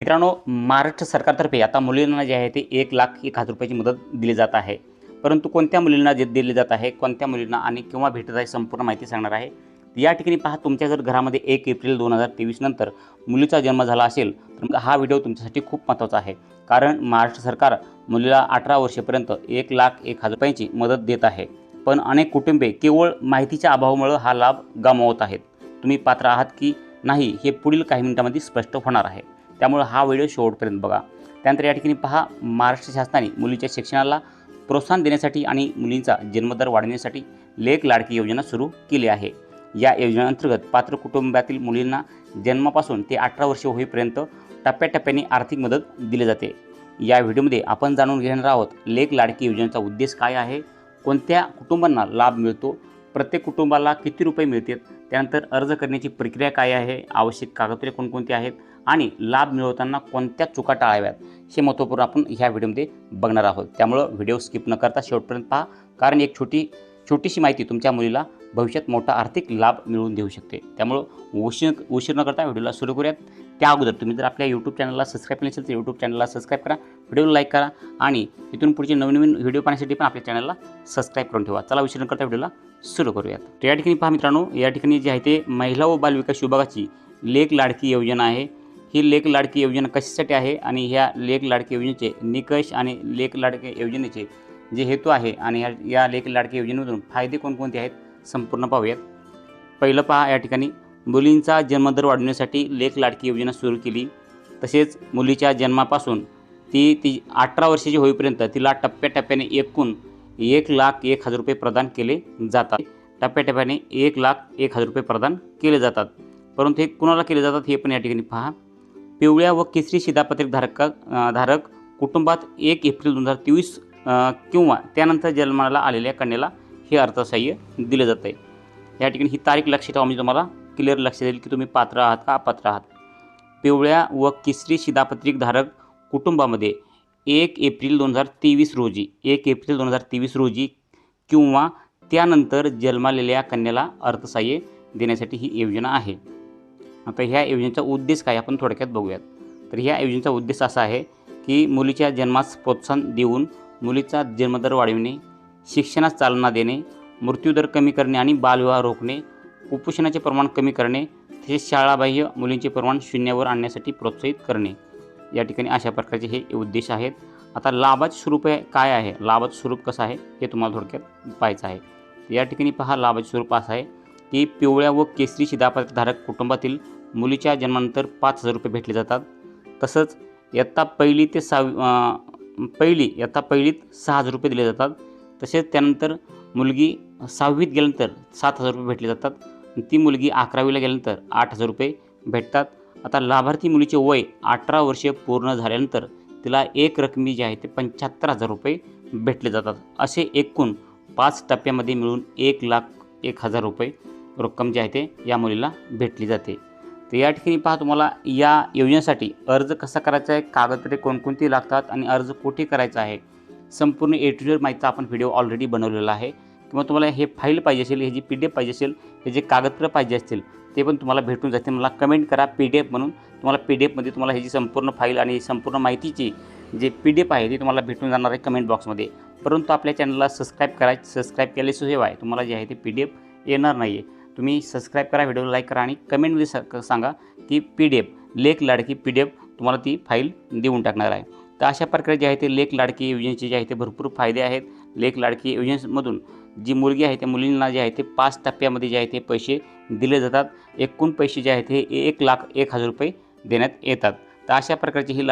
मित्रांनो, महाराष्ट्र सरकारतर्फे आता मुलींना जे आहे ते 1,01,000 रुपयाची मदत दिली जात आहे. परंतु कोणत्या मुलींना जे दिली जात आहे, कोणत्या मुलींना आणि केव्हा भेटत आहे, संपूर्ण माहिती सांगणार आहे. या ठिकाणी पहा, तुमच्या जर घरामध्ये 1 एप्रिल 2023 नंतर मुलीचा जन्म झाला असेल, तर हा व्हिडिओ तुमच्यासाठी खूप महत्त्वाचा आहे. कारण महाराष्ट्र सरकार मुलीला 18 वर्षापर्यंत 1,01,000 रुपयांची मदत देत आहे. पण अनेक कुटुंबे केवळ माहितीच्या अभावामुळे हा लाभ गमावत आहेत. तुम्ही पात्र आहात की नाही हे पुढील काही मिनिटांमध्ये स्पष्ट होणार आहे. त्यामुळे हा व्हिडिओ शेवटपर्यंत बघा. त्यानंतर या ठिकाणी पहा, महाराष्ट्र शासनाने मुलीच्या शिक्षणाला प्रोत्साहन देण्यासाठी आणि मुलींचा जन्मदर वाढवण्यासाठी लेक लाडकी योजना सुरू केली आहे. या योजनेअंतर्गत पात्र कुटुंबातील मुलींना जन्मापासून ते 18 वर्षे होईपर्यंत टप्प्याटप्प्याने आर्थिक मदत दिली जाते. या व्हिडिओमध्ये आपण जाणून घेणार आहोत लेक लाडकी योजनेचा उद्देश काय आहे, कोणत्या कुटुंबांना लाभ मिळतो, प्रत्येक कुटुंबाला किती रुपये मिळतात, त्यानंतर अर्ज करण्याची प्रक्रिया काय आहे, आवश्यक कागदपत्रे कोणकोणती आहेत आणि लाभ मिळवताना कोणत्या चुका टाळाव्यात, हे महत्त्वपूर्ण आपण ह्या व्हिडिओमध्ये बघणार आहोत. त्यामुळं व्हिडिओ स्किप न करता शेवटपर्यंत पहा, कारण एक छोटीशी माहिती तुमच्या मुलीला भविष्यात मोठा आर्थिक लाभ मिळवून देऊ शकते. त्यामुळं उशीर न करता व्हिडिओला सुरू करूयात. त्या अगोदर तुम्ही जर आपल्या यूट्यूब चॅनलला सबस्क्राईब केले असेल तर यूट्यूब चॅनलला सबस्क्राईब करा, व्हिडिओला लाईक करा आणि इथून पुढचे नवीन व्हिडिओ पाहण्यासाठी पण आपल्या चॅनलला सबस्क्राईब करून ठेवा. चला उशीर न करता व्हिडिओला सुरू करूयात. तर या ठिकाणी पहा मित्रांनो, या ठिकाणी जे आहे ते महिला व बालविकास विभागाची लेक लाडकी योजना आहे. ही लेक लाडकी योजना कशासाठी आहे आणि ह्या लेक लाडकी योजनेचे निकष आणि लेक लाडकी योजनेचे जे हेतू आहे आणि या लेक लाडकी योजनेमधून फायदे कोणकोणते आहेत संपूर्ण पाहूयात. पहिलं पहा, या ठिकाणी मुलींचा जन्मदर वाढवण्यासाठी लेक लाडकी योजना सुरू केली. तसेच मुलीच्या जन्मापासून ती 18 वर्षाची होईपर्यंत तिला टप्प्याटप्प्याने एकूण 1,01,000 रुपये प्रदान केले जातात. टप्प्याटप्प्याने 1,01,000 रुपये प्रदान केले जातात. परंतु हे कुणाला केले जातात हे पण या ठिकाणी पहा. पिवळ्या व केसरी शिधापत्रिक धारक कुटुंबात 1 एप्रिल 2023 किंवा त्यानंतर जन्माला आलेल्या कन्याला हे अर्थसहाय्य दिले जातं आहे. या ठिकाणी ही तारीख लक्षात ठेवा, म्हणजे तुम्हाला क्लिअर लक्षात येईल की तुम्ही पात्र आहात का अपात्र आहात. पिवळ्या व केसरी शिधापत्रिक धारक कुटुंबामध्ये 1 एप्रिल 2023 रोजी 1 एप्रिल 2023 रोजी किंवा त्यानंतर जन्मालेल्या कन्याला अर्थसहाय्य देण्यासाठी ही योजना आहे. आता ह्या योजनेचा उद्देश काय आपण थोडक्यात बघूयात. तर ह्या योजनेचा उद्देश असा आहे की मुलीच्या जन्मास प्रोत्साहन देऊन मुलीचा जन्मदर वाढविणे, शिक्षणास चालना देणे, मृत्यूदर कमी करणे आणि बालविवाह रोखणे, कुपोषणाचे प्रमाण कमी करणे, तसेच शाळाबाह्य मुलींचे प्रमाण शून्यावर आणण्यासाठी प्रोत्साहित करणे. या ठिकाणी अशा प्रकारचे हे उद्देश आहेत. आता लाभाचे स्वरूप काय आहे, लाभाचं स्वरूप कसं आहे हे तुम्हाला थोडक्यात पाहायचं आहे. या ठिकाणी पहा, लाभाचे स्वरूप असं आहे की पिवळ्या व केसरी शिधापत्रिक धारक कुटुंबातील मुलीच्या जन्मानंतर 5,000 रुपये भेटले जातात. तसंच इयत्ता पहिलीत 6,000 रुपये दिले जातात. तसेच त्यानंतर मुलगी 6वीत गेल्यानंतर 7,000 रुपये भेटले जातात. ती मुलगी 11वीला गेल्यानंतर 8,000 रुपये भेटतात. आता लाभार्थी मुलीचे वय 18 वर्षे पूर्ण झाल्यानंतर तिला एक रकमी जे आहे ते 75,000 रुपये भेटले जातात. असे एकूण 5 टप्प्यामध्ये मिळून 1,01,000 रुपये रक्कम जी आहे ते या मुलीला भेटली जाते. तर या ठिकाणी पहा, तुम्हाला या योजनेसाठी अर्ज कसा करायचा आहे, कागदपत्रे कोणकोणती लागतात आणि अर्ज कुठे करायचा आहे, संपूर्ण ए टू झेड माहितीचा आपण व्हिडिओ ऑलरेडी बनवलेला आहे. किंवा तुम्हाला हे फाईल पाहिजे असेल, हे जी PDF पाहिजे असेल, हे जे कागदपत्र पाहिजे असतील ते पण तुम्हाला भेटून जाते. मला कमेंट करा PDF म्हणून, तुम्हाला PDFमध्ये तुम्हाला ह्याची संपूर्ण फाईल आणि संपूर्ण माहितीची जे PDF आहे ती तुम्हाला भेटून जाणार आहे कमेंट बॉक्समध्ये. परंतु आपल्या चॅनलला सबस्क्राईब केल्याशिवाय तुम्हाला जे आहे ते PDF येणार नाही आहे. तुम्ही सबस्क्राईब करा, व्हिडिओला लाईक करा आणि कमेंटमध्ये सांगा की PDF लेक लाडकी PDF तुम्हाला ती फाईल देऊन टाकणार आहे. तर अशा प्रकारे जे आहे ते लेक लाडकी योजनेचे जे आहे ते भरपूर फायदे आहेत. लेक लाडकी योजनेमधून जी मुलगी आहे त्या मुलींना जे आहे ते 5 टप्प्यामध्ये जे आहे ते पैसे दिले जातात. एकूण पैसे जे आहेत ते 1,01,000 रुपये देण्यात येतात. तर अशा प्रकारची ही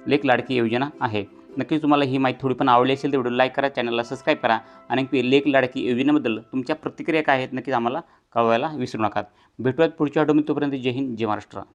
लेक लाडकी योजना आहे. नक्कीच तुम्हाला ही माहिती थोडी पण आवडली असेल तर व्हिडिओ लाईक करा, चॅनलला सबस्क्राईब करा आणि लेक लाडकी योजनेबद्दल तुमच्या प्रतिक्रिया काय आहेत नक्कीच आम्हाला कळवायला विसरू नका. भेटूयात पुढच्या व्हिडिओमध्ये. तोपर्यंत जय हिंद, जय महाराष्ट्र.